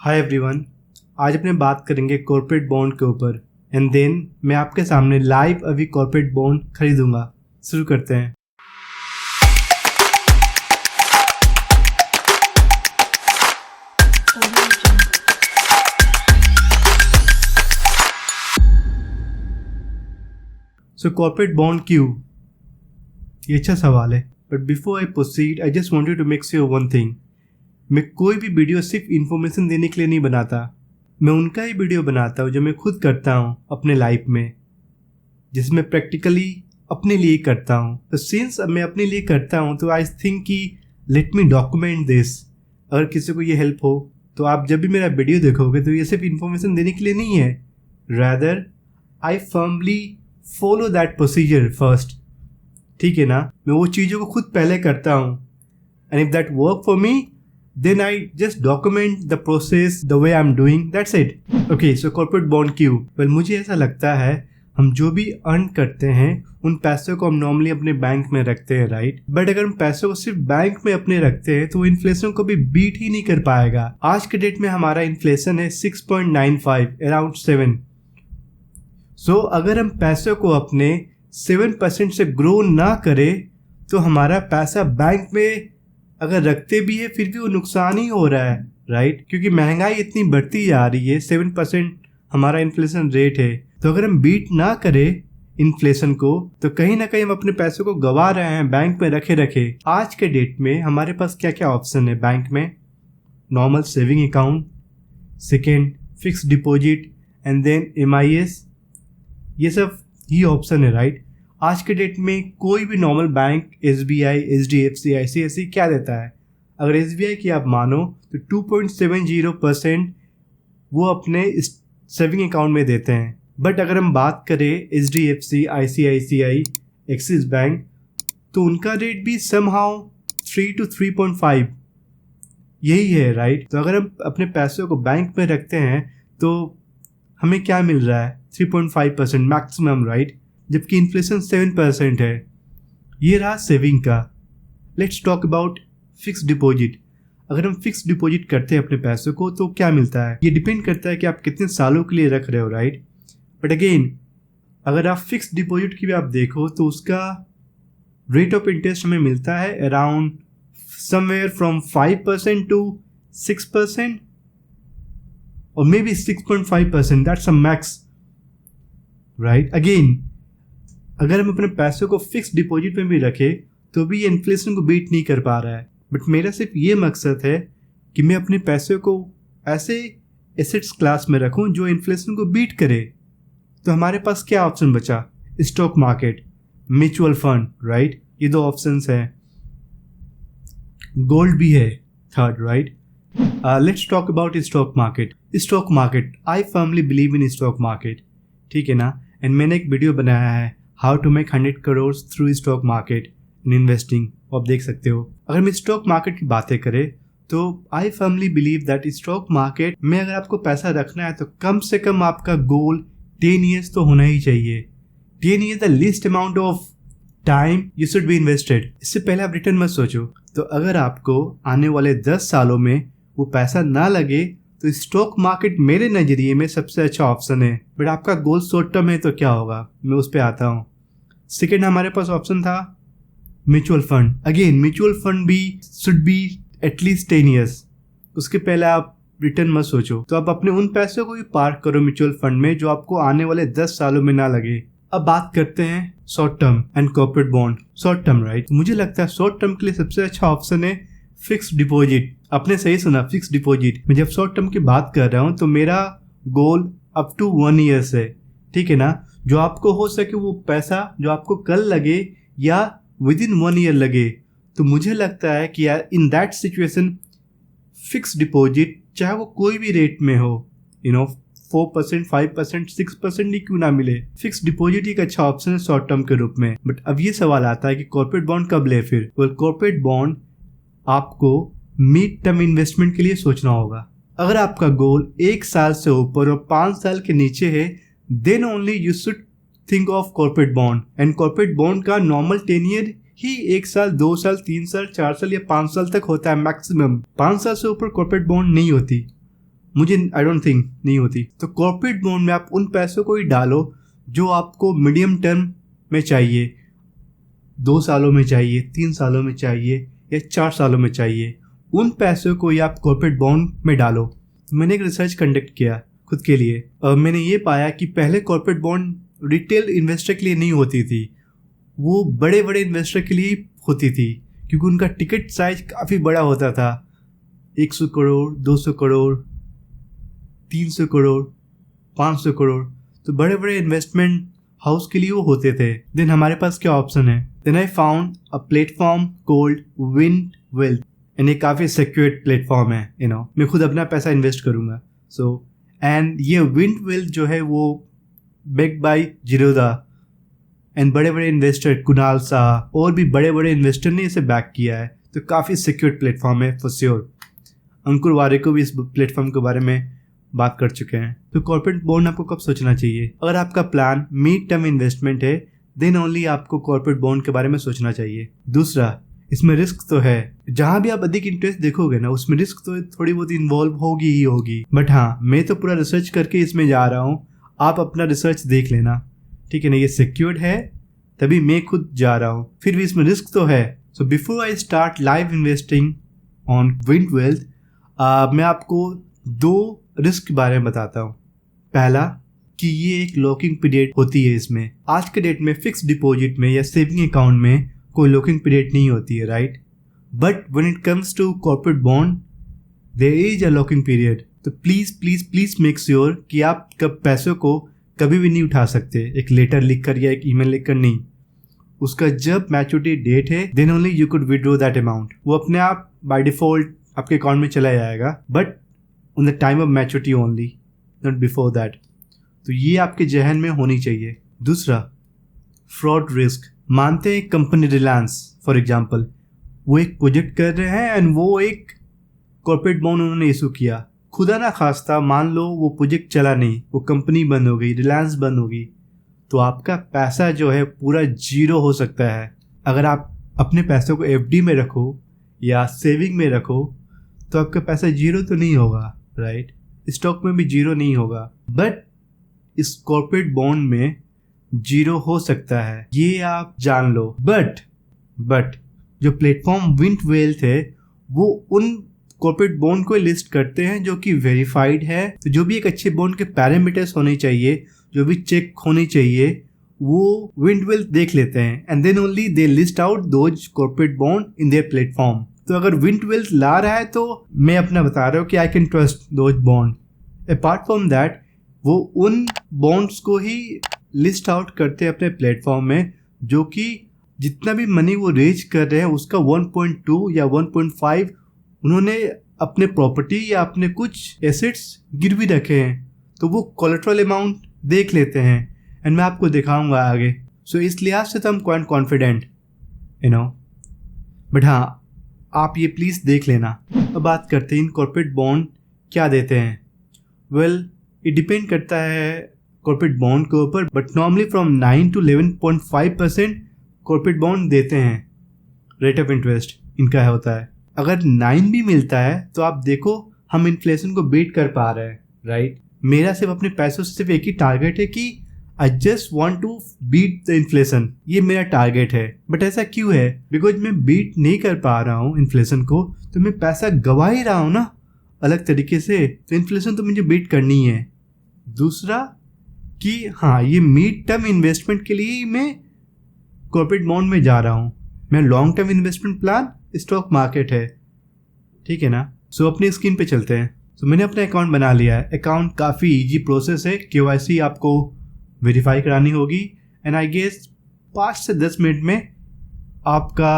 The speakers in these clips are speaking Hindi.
हाय एवरीवन, आज अपने बात करेंगे कॉर्पोरेट बॉन्ड के ऊपर एंड देन मैं आपके सामने लाइव अभी कॉर्पोरेट बॉन्ड खरीदूंगा। शुरू करते हैं। सो कॉर्पोरेट बॉन्ड क्यों? ये अच्छा सवाल है, but before I proceed I just wanted to make sure one thing. मैं कोई भी वीडियो सिर्फ इन्फॉर्मेशन देने के लिए नहीं बनाता। मैं उनका ही वीडियो बनाता हूँ जो मैं खुद करता हूँ अपने लाइफ में, जिसमें प्रैक्टिकली अपने लिए करता हूँ। तो सिंस अब मैं अपने लिए करता हूँ तो आई थिंक कि लेट मी डॉक्यूमेंट दिस। अगर किसी को ये हेल्प हो तो आप जब भी मेरा वीडियो देखोगे तो ये सिर्फ इन्फॉर्मेशन देने के लिए नहीं है, rather I firmly follow that procedure first. ठीक है ना? मैं वो चीज़ों को खुद पहले करता हूँ and if that work for me then I just document the process the way I'm doing, that's it. Okay, so corporate bond क्यों? well, मुझे ऐसा लगता है हम जो भी अर्न करते हैं उन पैसों को हम नॉर्मली अपने बैंक में रखते हैं, राइट? बट अगर हम पैसों को सिर्फ बैंक में अपने रखते हैं तो इन्फ्लेशन को भी बीट ही नहीं कर पाएगा। आज के डेट में हमारा इन्फ्लेशन है 6.95, अराउंड 7। सो अगर हम पैसों को अपने 7% से ग्रो ना करें तो हमारा पैसा बैंक में अगर रखते भी है फिर भी वो नुकसान ही हो रहा है, राइट? क्योंकि महंगाई इतनी बढ़ती जा रही है, 7% हमारा इन्फ्लेशन रेट है। तो अगर हम बीट ना करें इन्फ्लेशन को तो कहीं ना कहीं हम अपने पैसों को गंवा रहे हैं बैंक में रखे। आज के डेट में हमारे पास क्या क्या ऑप्शन है बैंक में? Normal saving account, second fix deposit and then MIS, ये सब ही ऑप्शन है, राइट? आज के डेट में कोई भी normal bank SBI, HDFC, ICICI क्या देता है? अगर SBI की आप मानो तो 2.70% वो अपने सेविंग अकाउंट में देते हैं। बट अगर हम बात करें HDFC, ICICI, एक्सिस बैंक, तो उनका रेट भी समहाउ 3 to 3.5 यही है, राइट? तो अगर हम अपने पैसों को बैंक में रखते हैं तो हमें क्या मिल रहा है? 3.5% मैक्सिमम, राइट? जबकि इन्फ्लेशन 7% है। ये रहा सेविंग का। Let's talk about fix deposit. अगर हम फिक्स डिपॉजिट करते हैं अपने पैसों को तो क्या मिलता है? ये डिपेंड करता है कि आप कितने सालों के लिए रख रहे हो, राइट? बट अगेन अगर आप फिक्स डिपॉजिट की भी आप देखो तो उसका रेट ऑफ इंटरेस्ट हमें मिलता है अराउंड समवेयर फ्रॉम 5% to 6% और may be 6.5%, that's a max, right? Again अगर हम अपने पैसों को फिक्स डिपॉजिट में भी रखें तो भी ये इन्फ्लेशन को बीट नहीं कर पा रहा है। बट मेरा सिर्फ ये मकसद है कि मैं अपने पैसों को ऐसे एसेट्स क्लास में रखूं जो इन्फ्लेशन को बीट करे। तो हमारे पास क्या ऑप्शन बचा? Stock market, mutual fund, right? ये दो ऑप्शंस हैं। गोल्ड भी है third, right? Let's talk about stock market. Stock market, I firmly believe in stock market, ठीक है ना? एंड मैंने एक वीडियो बनाया है how to make 100 crore through stock market in investing, आप देख सकते हो। अगर हम स्टॉक मार्केट की बातें करें तो आई firmly believe that stock market में अगर आपको पैसा रखना है तो कम से कम आपका गोल 10 ईयर्स तो होना ही चाहिए। 10 year the least amount of time you should be invested. इससे पहले आप रिटर्न मत सोचो। तो अगर आपको आने वाले 10 सालों में वो पैसा ना लगे तो स्टॉक मार्केट मेरे नज़रिए में सबसे अच्छा ऑप्शन है। बट आपका गोल शॉर्ट टर्म है तो क्या होगा, मैं उस पर आता हूँ। सेकेंड हमारे पास ऑप्शन था mutual fund. Again mutual fund भी शुड बी एटलीस्ट 10 ईयर्स। उसके पहले आप रिटर्न मत सोचो। तो आप अपने उन पैसों को भी पार्क करो म्यूचुअल फंड में जो आपको आने वाले 10 सालों में ना लगे। अब बात करते हैं short term and corporate bond. Short term, right? मुझे लगता है शॉर्ट टर्म के लिए सबसे अच्छा ऑप्शन है फिक्स डिपॉजिट। आपने सही सुना, फिक्स डिपॉजिट। मैं जब शॉर्ट टर्म की बात कर रहा हूँ तो मेरा गोल अप टू 1 ईयर्स है, ठीक है ना? जो आपको हो सके वो पैसा जो आपको कल लगे या विद इन 1 ईयर लगे। तो मुझे लगता है कि यार in that situation fix deposit चाहे वो कोई भी रेट में हो, 4%, 5%, 6% ही क्यों ना मिले, फिक्स डिपॉजिट एक अच्छा ऑप्शन है शॉर्ट टर्म के रूप में। बट अब ये सवाल आता है कि कॉर्पोरेट बॉन्ड कब ले? फिर कॉर्पोरेट बॉन्ड आपको मिड टर्म इन्वेस्टमेंट के लिए सोचना होगा। अगर आपका गोल 1 साल से ऊपर और 5 साल के नीचे है then only you should think of corporate bond. And corporate bond का नॉर्मल 10 ईयर ही 1 साल, 2 साल, 3 साल, 4 साल या 5 साल तक होता है मैक्सिमम। 5 साल से ऊपर कॉर्पोरेट बॉन्ड नहीं होती। मुझे आई डोंट थिंक नहीं होती। तो कॉर्पोरेट बॉन्ड में आप उन पैसों को ही डालो जो आपको मीडियम टर्म में चाहिए, 2 सालों में चाहिए, 3 सालों में चाहिए या 4 सालों में चाहिए, उन पैसों को ही आप कॉर्पोरेट बॉन्ड में डालो। तो मैंने एक रिसर्च कंडक्ट किया खुद के लिए और मैंने ये पाया कि पहले कॉर्पोरेट बॉन्ड रिटेल इन्वेस्टर के लिए नहीं होती थी, वो बड़े बड़े इन्वेस्टर के लिए होती थी, क्योंकि उनका टिकट साइज काफ़ी बड़ा होता था, 100 करोड़, 200 करोड़, 300 करोड़, 500 करोड़। तो बड़े बड़े इन्वेस्टमेंट हाउस के लिए वो होते थे। देन हमारे पास क्या ऑप्शन है? Then I found a platform called wind wealth, and ये काफ़ी सिक्योर्ड प्लेटफॉर्म है। मैं खुद अपना पैसा इन्वेस्ट करूँगा। सो एंड ये विंड वेल्थ जो है वो बैक्ड बाय जीरोधा एंड बड़े बड़े इन्वेस्टर कुणाल शाह और भी बड़े बड़े इन्वेस्टर ने इसे बैक किया है। तो काफ़ी सिक्योर्ड प्लेटफॉर्म है फॉर श्योर। अंकुर वारे को भी इस प्लेटफॉर्म के बारे में बात कर चुके हैं। तो कॉर्पोरेट बॉन्ड आपको कब सोचना चाहिए? अगर आपका प्लान मिड टर्म इन्वेस्टमेंट है देन ओनली आपको कॉर्पोरेट बॉन्ड के बारे में सोचना चाहिए। दूसरा, इसमें रिस्क तो है, जहां भी आप अधिक इंटरेस्ट देखोगे ना उसमें रिस्क तो थोड़ी बहुत इन्वॉल्व होगी ही होगी। बट हाँ, मैं तो पूरा रिसर्च करके इसमें जा रहा हूँ, आप अपना रिसर्च देख लेना, ठीक है ना। ये सिक्योर्ड है तभी मैं खुद जा रहा हूँ, फिर भी इसमें रिस्क तो है। So before I start live investing on wind wealth, मैं आपको 2 रिस्क के बारे में बताता हूँ। पहला कि ये एक लॉकिंग पीरियड होती है इसमें। आज के डेट में फिक्स डिपॉजिट में या सेविंग अकाउंट में कोई लॉकिंग पीरियड नहीं होती है, right? But when it comes to corporate bond there is a locking period. तो please please please make sure कि आप कब पैसों को कभी भी नहीं उठा सकते, एक लेटर लिखकर या एक ईमेल लिखकर नहीं। उसका जब मैच्योरिटी डेट है then only you could withdraw that amount. वो अपने आप बाय डिफॉल्ट आपके अकाउंट में चला जाएगा, but on the time of maturity only, not before that. तो ये आपके जहन में होनी चाहिए। दूसरा, फ्रॉड रिस्क। मानते हैं कंपनी रिलायंस फॉर एग्जांपल, वो एक प्रोजेक्ट कर रहे हैं एंड वो एक कॉर्पोरेट बॉन्ड उन्होंने इशू किया। खुदा ना खास्ता मान लो वो प्रोजेक्ट चला नहीं, वो कंपनी बंद हो गई, रिलायंस बंद हो गई, तो आपका पैसा जो है पूरा जीरो हो सकता है। अगर आप अपने पैसों को एफडी में रखो या सेविंग में रखो तो आपका पैसा जीरो तो नहीं होगा, राइट? स्टॉक में भी जीरो नहीं होगा, बट इस कॉर्पोरेट बॉन्ड में जीरो हो सकता है, ये आप जान लो। बट जो प्लेटफॉर्म विंड वेल्थ है वो उन कॉर्पोरेट बॉन्ड को लिस्ट करते हैं जो कि वेरीफाइड है। तो जो भी एक अच्छे बॉन्ड के पैरामीटर्स होने चाहिए, जो भी चेक होने चाहिए, वो विंड वेल्थ देख लेते हैं and then only they list out those corporate bond in their platform. तो अगर विंड वेल्थ ला रहा है तो मैं अपना बता रहा हूँ कि I can trust those bond. Apart from that वो उन बॉन्ड्स को ही लिस्ट आउट करते हैं अपने प्लेटफॉर्म में, जो कि जितना भी मनी वो रेज कर रहे हैं उसका 1.2 या 1.5 उन्होंने अपने प्रॉपर्टी या अपने कुछ एसेट्स गिरवी रखे हैं, तो वो कोलेटरल अमाउंट देख लेते हैं एंड मैं आपको दिखाऊंगा आगे। सो इस लिहाज से तो हम क्वाइट कॉन्फिडेंट बट हाँ, आप ये प्लीज़ देख लेना। अब बात करते हैं इन कॉर्पोरेट बॉन्ड क्या देते हैं। वेल ये डिपेंड करता है कॉर्पोरेट बॉन्ड के ऊपर, but normally from 9 to 11.5% corporate bond देते हैं। रेट ऑफ इंटरेस्ट इनका होता है। अगर 9 भी मिलता है तो आप देखो हम इन्फ्लेशन को बीट कर पा रहे हैं, राइट? मेरा सिर्फ अपने पैसों से सिर्फ एक ही टारगेट है कि I just want to beat the inflation, ये मेरा टारगेट है। बट ऐसा क्यों है? बिकॉज मैं बीट नहीं कर पा रहा हूँ इन्फ्लेशन को, तो मैं पैसा गवा ही रहा हूँ ना अलग तरीके से। तो इन्फ्लेशन तो मुझे बीट करनी है। दूसरा कि हाँ, ये मिड टर्म इन्वेस्टमेंट के लिए मैं कॉर्पोरेट बॉन्ड में जा रहा हूँ। मैं long term investment plan stock market है, ठीक है ना। सो अपनी स्क्रीन पे चलते हैं। सो मैंने अपना अकाउंट बना लिया है। अकाउंट काफ़ी इजी प्रोसेस है। KYC आपको वेरीफाई करानी होगी एंड आई गेस 5 से 10 मिनट में आपका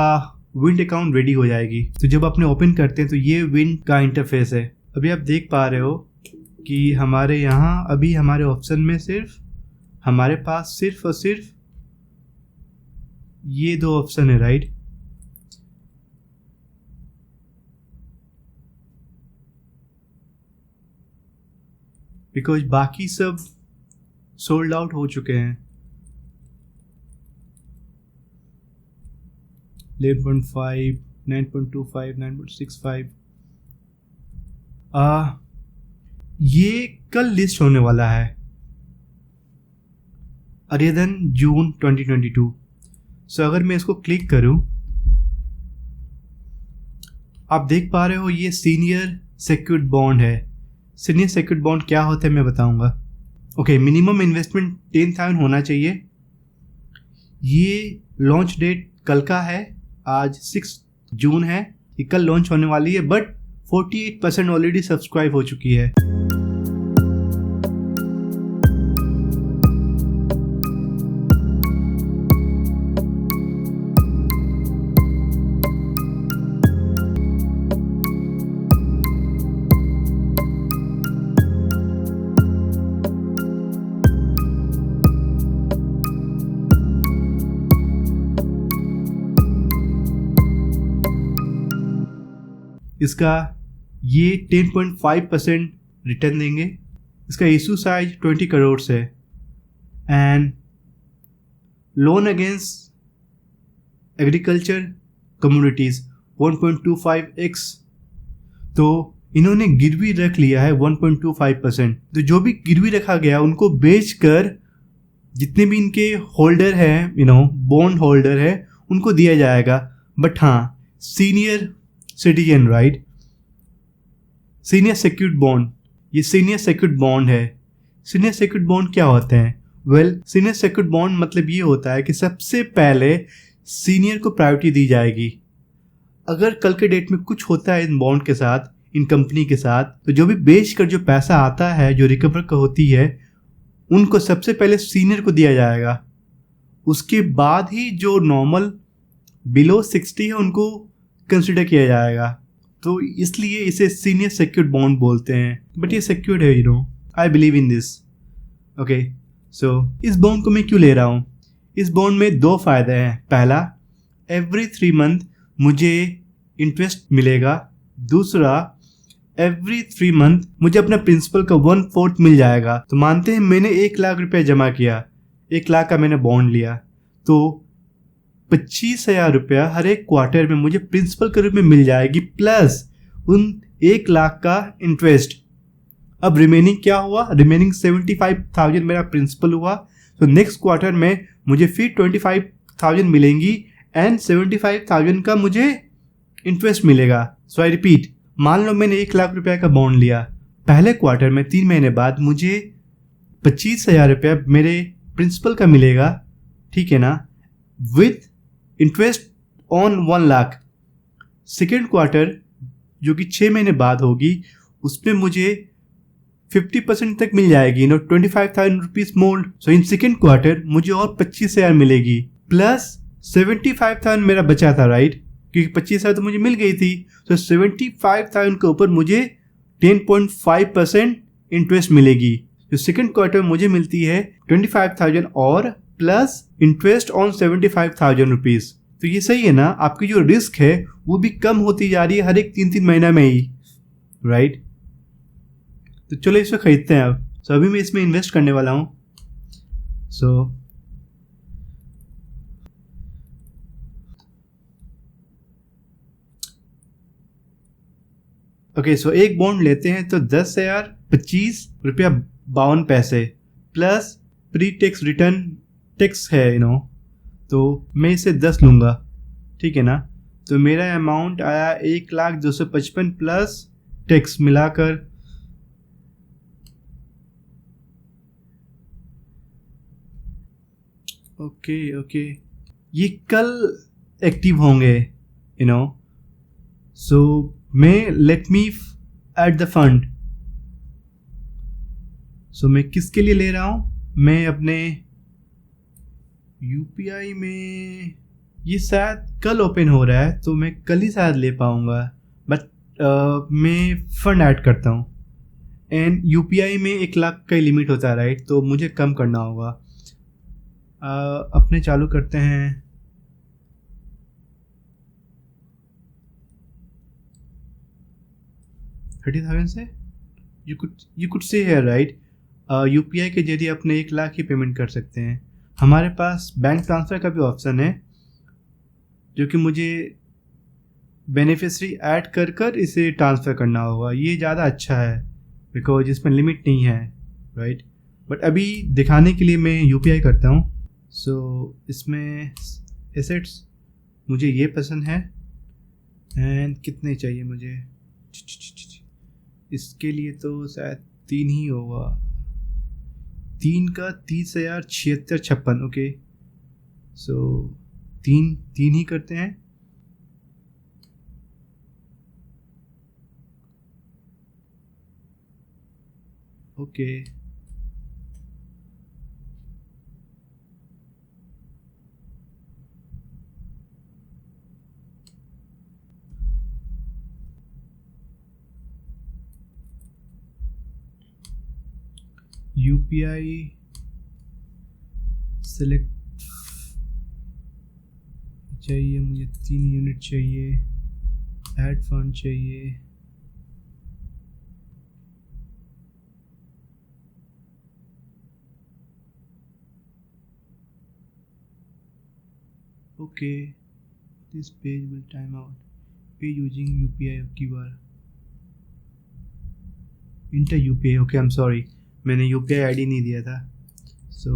विंड अकाउंट रेडी हो जाएगी। तो जब आपने ओपन करते हैं तो ये विंड का इंटरफेस है। अभी आप देख पा रहे हो कि हमारे यहाँ अभी हमारे ऑप्शन में सिर्फ हमारे पास सिर्फ और सिर्फ ये 2 ऑप्शन है, राइट? बिकॉज बाकी सब सोल्ड आउट हो चुके हैं। 11.5, 9.25, 9.65। ये कल लिस्ट होने वाला है, अरे देन जून 2022। सो अगर मैं इसको क्लिक करूं, आप देख पा रहे हो ये सीनियर सेक्योर्ड बॉन्ड है। सीनियर सेक्योर्ड बॉन्ड क्या होता है मैं बताऊंगा। ओके, मिनिमम इन्वेस्टमेंट 10,000 होना चाहिए। ये लॉन्च डेट कल का है, आज 6 जून है, ये कल लॉन्च होने वाली है, बट 48% ऑलरेडी सब्सक्राइब हो चुकी है। इसका ये 10.5% रिटर्न देंगे। इसका इशू साइज 20 करोड़ है and loan against agriculture communities 1.25x। तो इन्होंने गिरवी रख लिया है 1.25%। तो जो भी गिरवी रखा गया उनको बेचकर जितने भी इनके होल्डर हैं, बॉन्ड होल्डर है, उनको दिया जाएगा। बट हाँ, senior citizen, right, senior secured bond, ये सीनियर सेक्यूर्ड बॉन्ड है। सीनियर सेक्यूर्ड बॉन्ड क्या होते हैं? वेल, सीनियर सेक्यूर्ड बॉन्ड मतलब ये होता है कि सबसे पहले सीनियर को प्रायोरिटी दी जाएगी। अगर कल के डेट में कुछ होता है इन बॉन्ड के साथ, इन कंपनी के साथ, तो जो भी बेच कर जो पैसा आता है, जो रिकवर का होती है, उनको सबसे पहले सीनियर को दिया जाएगा। उसके बाद ही जो नॉर्मल बिलो 60 है उनको कंसिडर किया जाएगा। तो इसलिए इसे सीनियर सेक्योर्ड बॉन्ड बोलते हैं। बट ये सेक्योर्ड है, I believe in this. Okay, so इस बॉन्ड को मैं क्यों ले रहा हूँ? इस बॉन्ड में 2 फायदे हैं। पहला, एवरी 3 मंथ मुझे इंटरेस्ट मिलेगा। दूसरा, एवरी 3 मंथ मुझे अपना प्रिंसिपल का 1/4 मिल जाएगा। तो मानते हैं मैंने 1 लाख रुपये जमा किया, 1 लाख का मैंने बॉन्ड लिया, तो 25,000 रुपया हर एक क्वार्टर में मुझे प्रिंसिपल के रूप में मिल जाएगी, प्लस उन 1 लाख का इंटरेस्ट। अब रिमेनिंग क्या हुआ? रिमेनिंग 75,000 मेरा प्रिंसिपल हुआ। तो नेक्स्ट क्वार्टर में मुझे फिर 25,000 मिलेंगी एंड 75,000 का मुझे इंटरेस्ट मिलेगा। सो आई रिपीट, मान लो मैंने 1 लाख रुपया का बॉन्ड लिया, पहले क्वार्टर में 3 महीने बाद मुझे 25,000 रुपया मेरे प्रिंसिपल का मिलेगा, ठीक है ना, with interest on 1 lakh. Second quarter जो कि 6 महीने बाद होगी, उसमें मुझे 50% तक मिल जाएगी, 25,000 rupees more. So in second quarter मुझे और 25,000 मिलेगी, प्लस 75,000 मेरा बचा था, राइट, क्योंकि 25,000 तो मुझे मिल गई थी। तो 75,000 के ऊपर मुझे 10.5% इंटरेस्ट मिलेगी। जो सेकेंड क्वार्टर में मुझे मिलती है 25,000 और प्लस इंटरेस्ट ऑन 75,000 रुपीज। तो ये सही है ना? आपकी जो रिस्क है वो भी कम होती जा रही है हर एक 3-3 महीना में ही, राइट। तो चलो इसे खरीदते हैं अब। सो अभी मैं इसमें इन्वेस्ट करने वाला हूँ। सो एक बॉन्ड लेते हैं तो 10,025 रुपया 52 पैसे plus pre tax return tax है, तो मैं इसे 10 लूँगा, ठीक है ना। तो मेरा अमाउंट आया 1,0255 प्लस टैक्स मिलाकर ओके ये कल एक्टिव होंगे, सो मैं let me add the fund. So मैं किसके लिए ले रहा हूँ? मैं अपने यूपीआई में, ये शायद कल ओपन हो रहा है तो मैं कल ही शायद ले पाऊँगा, बट मैं फंड ऐड करता हूँ एंड यूपीआई में 1 लाख का लिमिट होता है, राइट, तो मुझे कम करना होगा। अपने चालू करते हैं। 30,000 से यू कुड से है, राइट, यूपीआई के जरिए अपने 1 लाख ही पेमेंट कर सकते हैं। हमारे पास बैंक ट्रांसफ़र का भी ऑप्शन है, जो कि मुझे बेनिफिशरी ऐड कर इसे ट्रांसफ़र करना होगा। ये ज़्यादा अच्छा है, बिकॉज इसमें लिमिट नहीं है, राइट। बट अभी दिखाने के लिए मैं यूपीआई करता हूँ। सो इसमें एसेट्स मुझे ये पसंद है, एंड कितने चाहिए मुझे, इसके लिए तो शायद 3 ही होगा, 3 का 30,076 ओके। सो 3 ही करते हैं। ओके यूपीआई सेलेक्ट चाहिए मुझे, 3 यूनिट चाहिए, ऐड फंड चाहिए, okay. This page will time out, pay using UPI QR, enter UPI, okay. I am sorry, मैंने यूपीआई आईडी नहीं दिया था। सो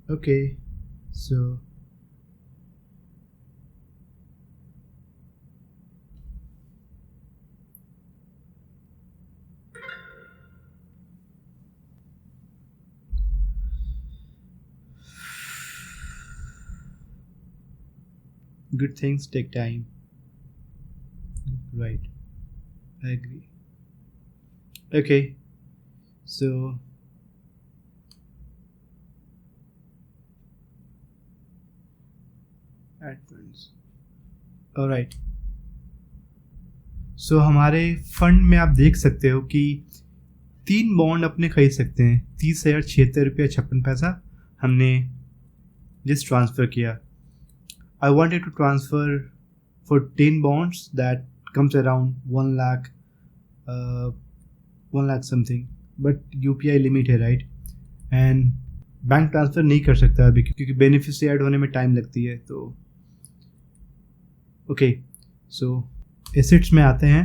okay, so good things take time, right? I agree. Okay, so add funds, all right. सो हमारे फंड में आप देख सकते हो कि 3 बॉन्ड अपने खरीद सकते हैं। 30,076.56 हमने जस्ट ट्रांसफ़र किया। I wanted to transfer for 10 bonds that comes around 1 lakh, 1 lakh something, but UPI limit है, राइट। एंड बैंक ट्रांसफ़र नहीं कर सकता अभी क्योंकि बेनिफिशियरी ऐड होने में टाइम लगती है। तो ओके, सो एसेट्स में आते हैं।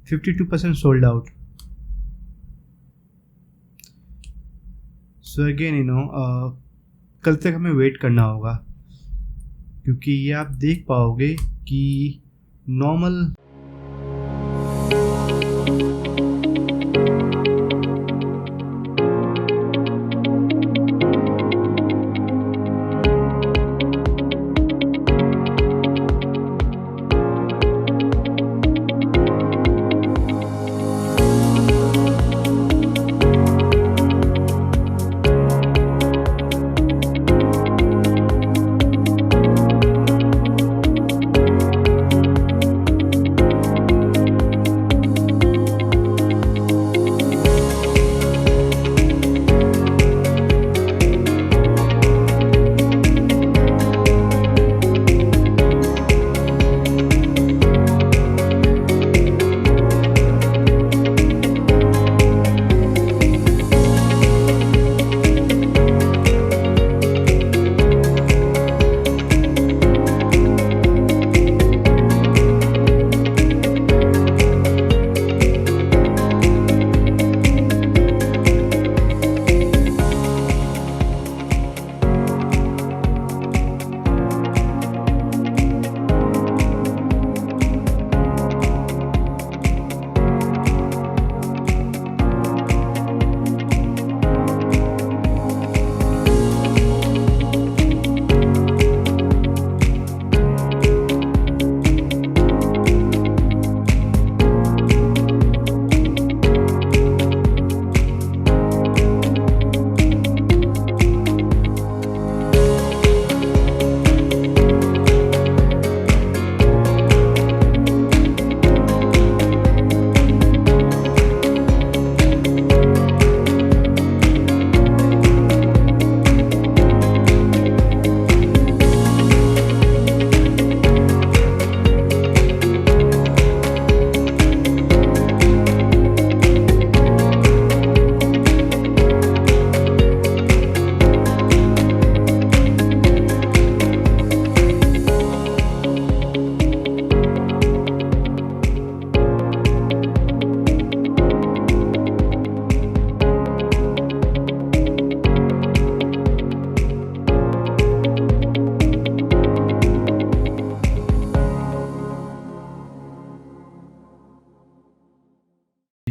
52% सोल्ड आउट। सो अगेन कल तक हमें वेट करना होगा क्योंकि ये आप देख पाओगे कि नॉर्मल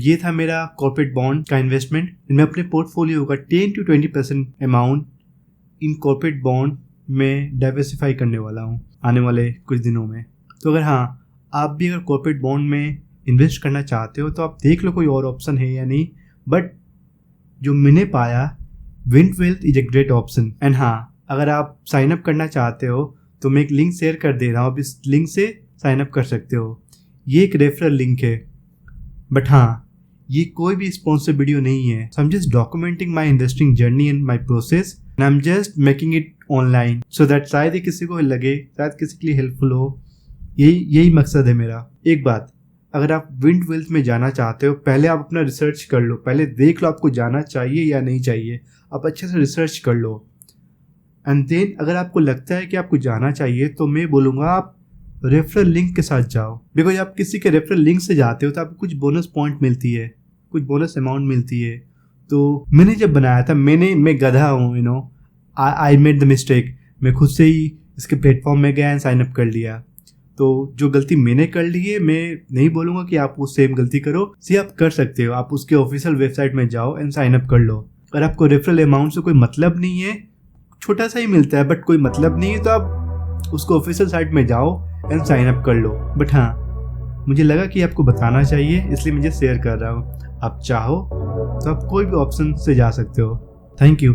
ये था मेरा कॉर्पोरेट बॉन्ड का इन्वेस्टमेंट। मैं अपने पोर्टफोलियो का 10 to 20% amount in corporate bond में डाइवर्सिफाई करने वाला हूँ आने वाले कुछ दिनों में। तो अगर हाँ, आप भी अगर कॉर्पोरेट बॉन्ड में इन्वेस्ट करना चाहते हो तो आप देख लो कोई और ऑप्शन है या नहीं, बट जो मैंने पाया, wind wealth is a great option. And हाँ, अगर आप साइन अप करना चाहते हो तो मैं एक लिंक शेयर कर दे रहा हूँ, आप इस लिंक से साइन अप कर सकते हो। ये एक रेफरल लिंक है, बट हाँ, ये कोई भी स्पॉन्सर वीडियो नहीं है। So I am just documenting my investing journey and my process and I am just making it online so that शायद ये किसी को लगे, शायद किसी के लिए हेल्पफुल हो। यही मकसद है मेरा। एक बात, अगर आप विंड वेल्थ में जाना चाहते हो, पहले आप अपना रिसर्च कर लो, पहले देख लो आपको जाना चाहिए या नहीं चाहिए। आप अच्छे से रिसर्च कर लो एंड देन अगर आपको लगता है कि आपको जाना चाहिए तो मैं बोलूँगा आप रेफरल लिंक के साथ जाओ। बिकॉज आप किसी के रेफरल लिंक से जाते हो तो आपको कुछ बोनस पॉइंट मिलती है, कुछ बोनस अमाउंट मिलती है। तो मैंने जब बनाया था, मैं गधा हूँ, आई मेड द मिस्टेक। मैं खुद से ही इसके प्लेटफॉर्म में गया एंड साइन अप कर लिया। तो जो गलती मैंने कर ली है, मैं नहीं बोलूँगा कि आप वो सेम गलती करो। आप कर सकते हो, आप उसके ऑफिशियल वेबसाइट में जाओ एंड साइन अप कर लो। अगर आपको रेफरल अमाउंट से कोई मतलब नहीं है, छोटा सा ही मिलता है बट कोई मतलब नहीं है, तो आप उसको ऑफिशियल साइट में जाओ एंड साइन अप कर लो। बट हाँ, मुझे लगा कि आपको बताना चाहिए, इसलिए मुझे शेयर कर रहा हूँ। आप चाहो तो आप कोई भी ऑप्शन से जा सकते हो। Thank you.